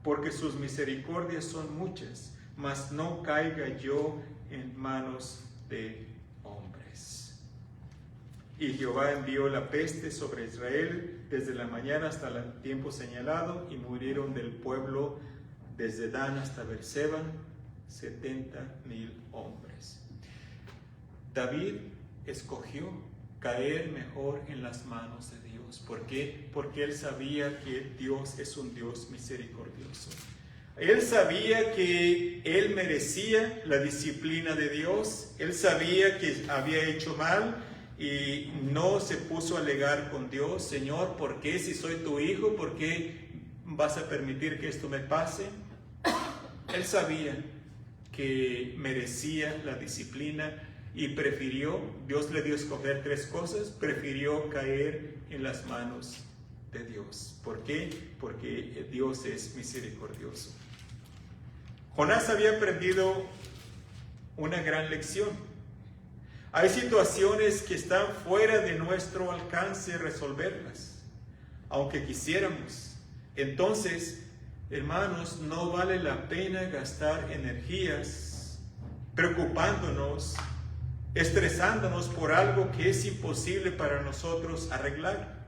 porque sus misericordias son muchas, mas no caiga yo en manos de hombres. Y Jehová envió la peste sobre Israel desde la mañana hasta el tiempo señalado, y murieron del pueblo desde Dan hasta Beerseba 70,000 hombres. David escogió caer mejor en las manos de Dios. ¿Por qué? Porque él sabía que Dios es un Dios misericordioso. Él sabía que él merecía la disciplina de Dios. Él sabía que había hecho mal y no se puso a alegar con Dios. Señor, ¿por qué si soy tu hijo? ¿Por qué vas a permitir que esto me pase? Él sabía que merecía la disciplina y prefirió, Dios le dio a escoger 3 cosas, prefirió caer en las manos de Dios. ¿Por qué? Porque Dios es misericordioso. Jonás había aprendido una gran lección. Hay situaciones que están fuera de nuestro alcance resolverlas, aunque quisiéramos. Entonces, hermanos, no vale la pena gastar energías preocupándonos, estresándonos por algo que es imposible para nosotros arreglar.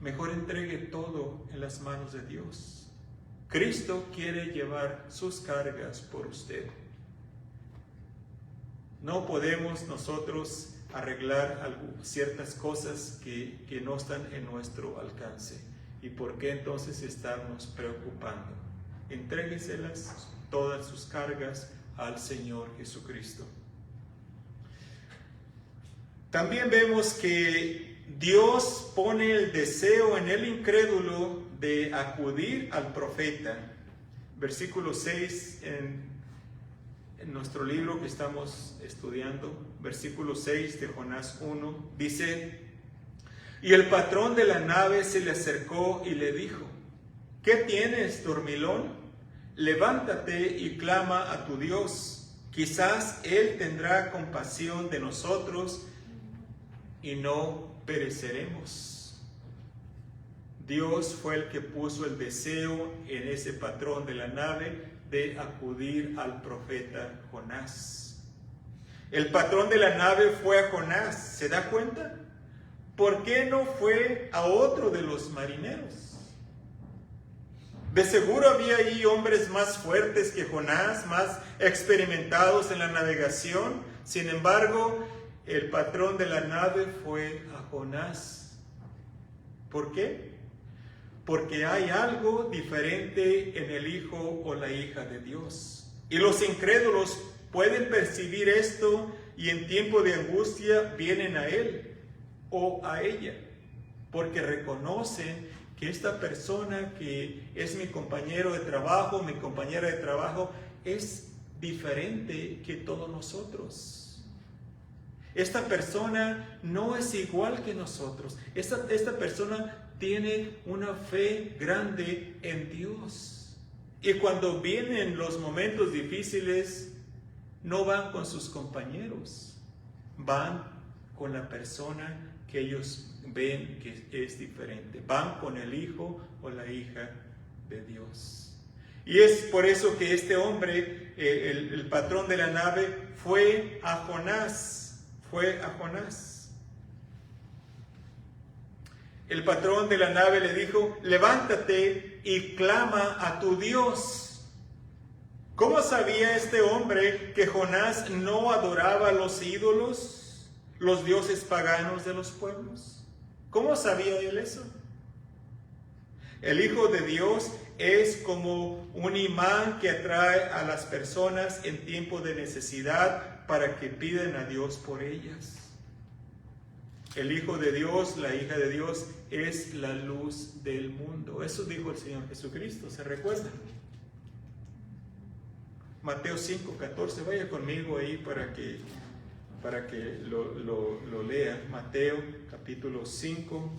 Mejor entregue todo en las manos de Dios. Cristo quiere llevar sus cargas por usted. No podemos nosotros arreglar ciertas cosas que no están en nuestro alcance. ¿Y por qué entonces estarnos preocupando? Entrégueselas todas sus cargas al Señor Jesucristo. También vemos que Dios pone el deseo en el incrédulo de acudir al profeta. Versículo 6 en nuestro libro que estamos estudiando, versículo 6 de Jonás 1, dice: y el patrón de la nave se le acercó y le dijo: ¿qué tienes, dormilón? Levántate y clama a tu Dios. Quizás Él tendrá compasión de nosotros y no pereceremos. Dios fue el que puso el deseo en ese patrón de la nave de acudir al profeta Jonás. El patrón de la nave fue a Jonás. ¿Se da cuenta? ¿Por qué no fue a otro de los marineros? De seguro había ahí hombres más fuertes que Jonás, más experimentados en la navegación. Sin embargo, el patrón de la nave fue a Jonás. ¿Por qué? Porque hay algo diferente en el hijo o la hija de Dios. Y los incrédulos pueden percibir esto y en tiempo de angustia vienen a Él o a ella, porque reconocen que esta persona que es mi compañero de trabajo, mi compañera de trabajo, es diferente que todos nosotros. Esta persona no es igual que nosotros. Esta persona tiene una fe grande en Dios. Y cuando vienen los momentos difíciles, no van con sus compañeros, van con la persona que ellos ven que es diferente. Van con el hijo o la hija de Dios. Y es por eso que este hombre, el patrón de la nave, fue a Jonás. El patrón de la nave le dijo: levántate y clama a tu Dios. ¿Cómo sabía este hombre que Jonás no adoraba a los ídolos, los dioses paganos de los pueblos? ¿Cómo sabía él eso? El Hijo de Dios es como un imán que atrae a las personas en tiempo de necesidad para que pidan a Dios por ellas. El Hijo de Dios, la hija de Dios, es la luz del mundo. Eso dijo el Señor Jesucristo, ¿se recuerdan? Mateo 5:14, vaya conmigo ahí para que lo lea. Mateo capítulo 5.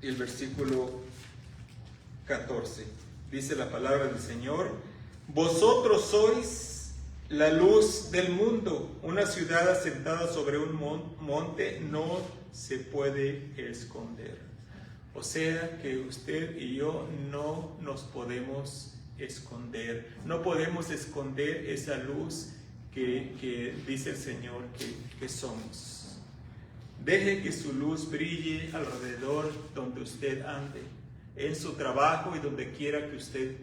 Y el versículo 14. Dice la palabra del Señor: vosotros sois la luz del mundo. Una ciudad asentada sobre un monte no se puede esconder. O sea que usted y yo no nos podemos esconder, no podemos esconder esa luz que dice el Señor que somos. Deje que su luz brille alrededor donde usted ande, en su trabajo y donde quiera que usted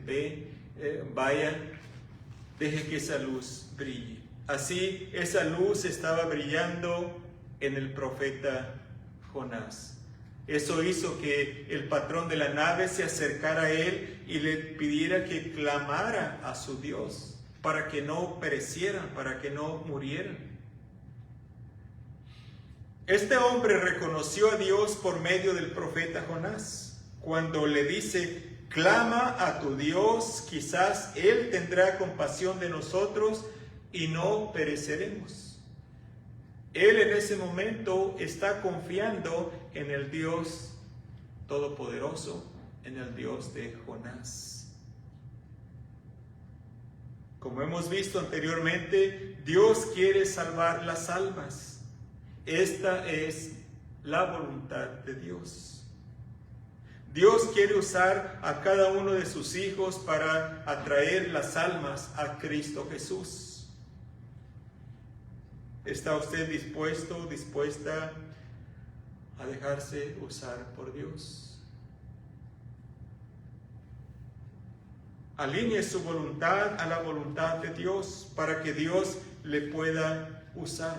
vaya, deje que esa luz brille. Así esa luz estaba brillando en el profeta Jonás. Eso hizo que el patrón de la nave se acercara a él y le pidiera que clamara a su Dios para que no perecieran, para que no murieran. Este hombre reconoció a Dios por medio del profeta Jonás, cuando le dice: clama a tu Dios, quizás Él tendrá compasión de nosotros y no pereceremos. Él en ese momento está confiando en el Dios Todopoderoso, en el Dios de Jonás. Como hemos visto anteriormente, Dios quiere salvar las almas. Esta es la voluntad de Dios. Dios quiere usar a cada uno de sus hijos para atraer las almas a Cristo Jesús. ¿Está usted dispuesto, dispuesta a dejarse usar por Dios? Alinee su voluntad a la voluntad de Dios para que Dios le pueda usar.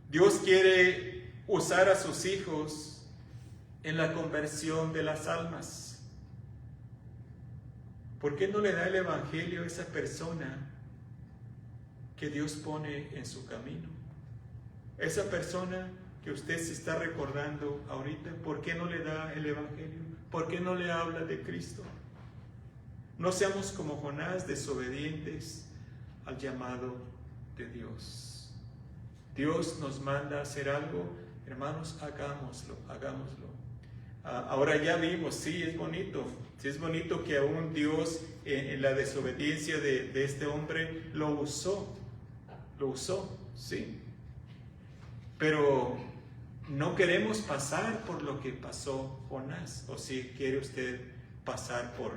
Dios quiere usar a sus hijos en la conversión de las almas. ¿Por qué no le da el evangelio a esa persona que Dios pone en su camino? Esa persona que usted se está recordando ahorita, ¿por qué no le da el evangelio? ¿Por qué no le habla de Cristo? No seamos como Jonás, desobedientes al llamado de Dios. Dios nos manda a hacer algo, hermanos, hagámoslo. Ahora ya vimos, sí es bonito que aún Dios en la desobediencia de este hombre lo usó, sí. Pero no queremos pasar por lo que pasó Jonás, o si quiere usted pasar por,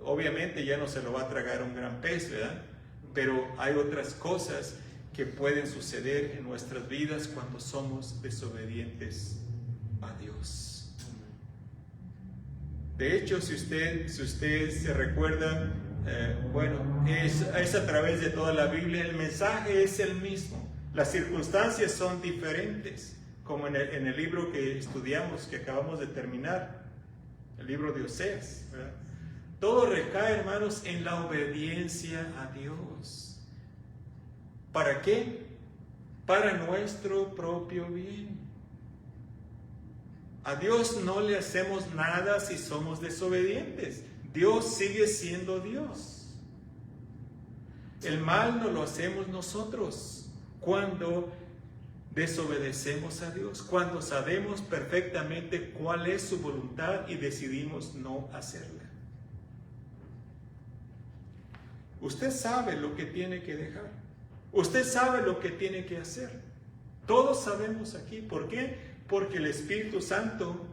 obviamente ya no se lo va a tragar un gran pez, ¿verdad? Pero hay otras cosas que pueden suceder en nuestras vidas cuando somos desobedientes a Dios. De hecho, si usted se recuerda, es a través de toda la Biblia, el mensaje es el mismo. Las circunstancias son diferentes, como en el libro que estudiamos, que acabamos de terminar, el libro de Oseas, ¿verdad? Todo recae, hermanos, en la obediencia a Dios. ¿Para qué? Para nuestro propio bien. A Dios no le hacemos nada si somos desobedientes. Dios sigue siendo Dios. El mal no lo hacemos nosotros cuando desobedecemos a Dios, cuando sabemos perfectamente cuál es su voluntad y decidimos no hacerla. Usted sabe lo que tiene que dejar. Usted sabe lo que tiene que hacer. Todos sabemos aquí. ¿Por qué? Porque el Espíritu Santo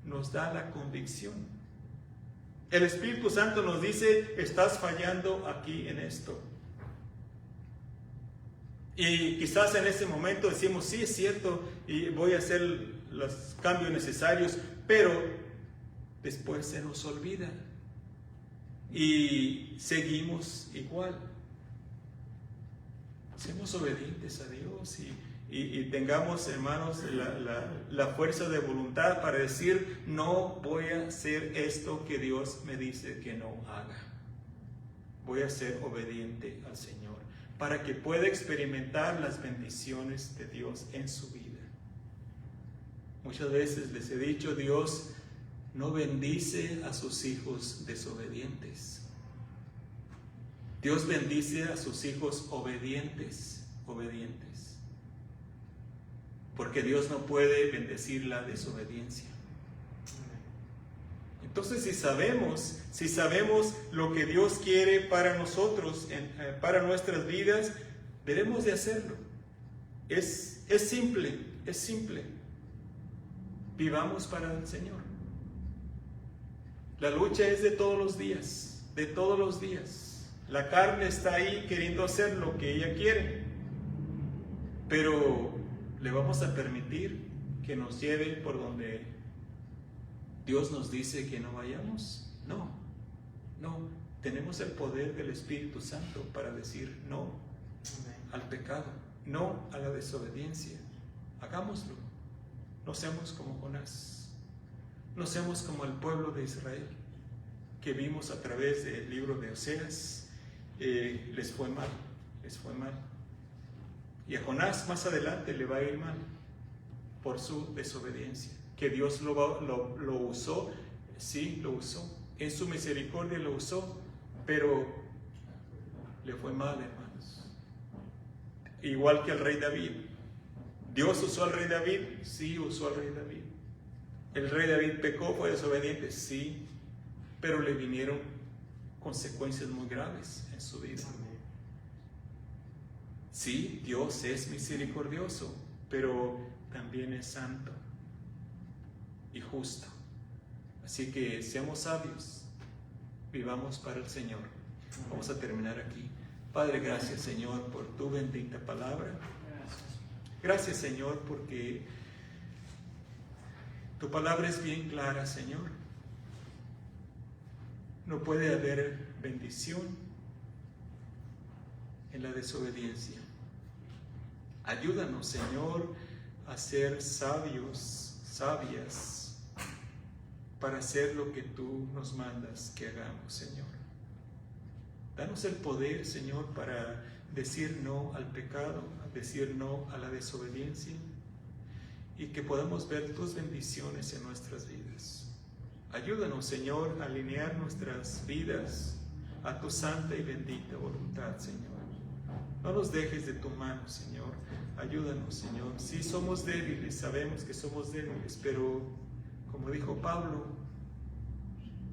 nos da la convicción. El Espíritu Santo nos dice: estás fallando aquí en esto. Y quizás en ese momento decimos: sí, es cierto, y voy a hacer los cambios necesarios, pero después se nos olvida y seguimos igual. Seamos obedientes a Dios y tengamos, hermanos, la fuerza de voluntad para decir: no voy a hacer esto que Dios me dice que no haga. Voy a ser obediente al Señor para que pueda experimentar las bendiciones de Dios en su vida. Muchas veces les he dicho: Dios no bendice a sus hijos desobedientes. Dios bendice a sus hijos obedientes. Porque Dios no puede bendecir la desobediencia. Entonces, si sabemos lo que Dios quiere para nosotros, para nuestras vidas, debemos de hacerlo. Es simple. Vivamos para el Señor. La lucha es de todos los días, de todos los días. La carne está ahí queriendo hacer lo que ella quiere, pero ¿le vamos a permitir que nos lleve por donde Dios nos dice que no vayamos? No, no. Tenemos el poder del Espíritu Santo para decir no al pecado, no a la desobediencia. Hagámoslo. No seamos como Jonás. No seamos como el pueblo de Israel, que vimos a través del libro de Oseas. Les fue mal, les fue mal. Y a Jonás más adelante le va a ir mal por su desobediencia. Que Dios lo usó, sí, lo usó. En su misericordia lo usó, pero le fue mal, hermanos. Igual que al rey David. ¿Dios usó al rey David? Sí, usó al rey David. ¿El rey David pecó, fue desobediente? Sí, pero le vinieron consecuencias muy graves en su vida. Sí, Dios es misericordioso, pero también es santo y justo. Así que seamos sabios, vivamos para el Señor. Vamos a terminar aquí. Padre, gracias, Señor, por tu bendita palabra. Gracias, Señor, porque tu palabra es bien clara, Señor. No puede haber bendición en la desobediencia. Ayúdanos, Señor, a ser sabios, sabias, para hacer lo que tú nos mandas que hagamos, Señor. Danos el poder, Señor, para decir no al pecado, decir no a la desobediencia, y que podamos ver tus bendiciones en nuestras vidas. Ayúdanos, Señor, a alinear nuestras vidas a tu santa y bendita voluntad, Señor. No nos dejes de tu mano, Señor. Ayúdanos, Señor. Sí, somos débiles, sabemos que somos débiles, pero como dijo Pablo,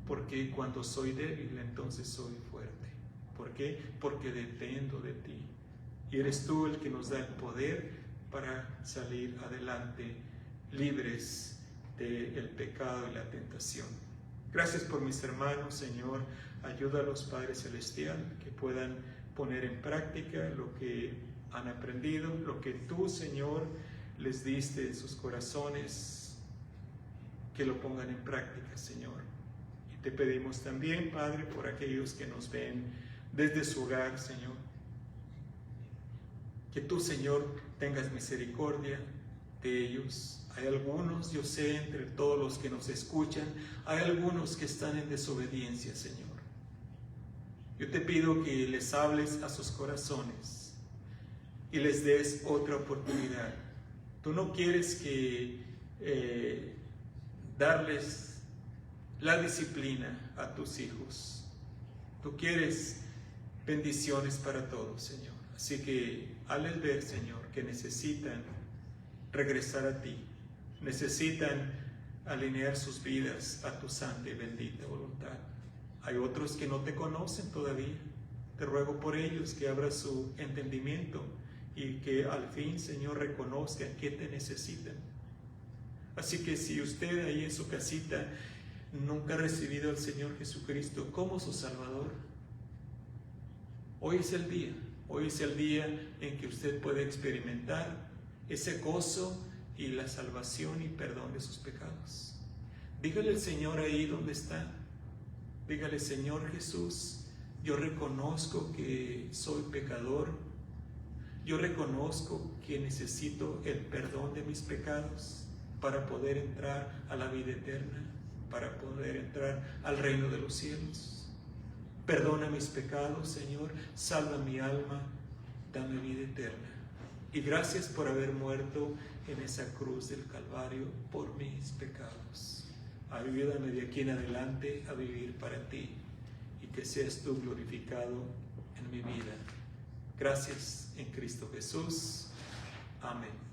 porque cuando soy débil, entonces soy fuerte. ¿Por qué? Porque dependo de ti. Y eres tú el que nos da el poder para salir adelante, libres del pecado y la tentación. Gracias por mis hermanos, Señor. Ayúdalos, Padre Celestial, que puedan poner en práctica lo que han aprendido, lo que tú, Señor, les diste en sus corazones, que lo pongan en práctica, Señor. Y te pedimos también, Padre, por aquellos que nos ven desde su hogar, Señor, que tú, Señor, tengas misericordia de ellos. Hay algunos, yo sé, entre todos los que nos escuchan, hay algunos que están en desobediencia, Señor. Yo te pido que les hables a sus corazones y les des otra oportunidad. Tú no quieres que darles la disciplina a tus hijos. Tú quieres bendiciones para todos, Señor. Así que hazles ver, Señor, que necesitan regresar a ti. Necesitan alinear sus vidas a tu santa y bendita voluntad. Hay otros que no te conocen todavía. Te ruego por ellos que abras su entendimiento y que al fin, Señor, reconozcan que te necesitan. Así que si usted ahí en su casita nunca ha recibido al Señor Jesucristo como su Salvador, hoy es el día. Hoy es el día en que usted puede experimentar ese gozo y la salvación y perdón de sus pecados. Dígale al Señor ahí donde está. Dígale: Señor Jesús, yo reconozco que soy pecador. Yo reconozco que necesito el perdón de mis pecados para poder entrar a la vida eterna, para poder entrar al reino de los cielos. Perdona mis pecados, Señor, salva mi alma, dame vida eterna. Y gracias por haber muerto en esa cruz del Calvario por mis pecados. Ayúdame de aquí en adelante a vivir para ti y que seas tú glorificado en mi vida. Gracias en Cristo Jesús. Amén.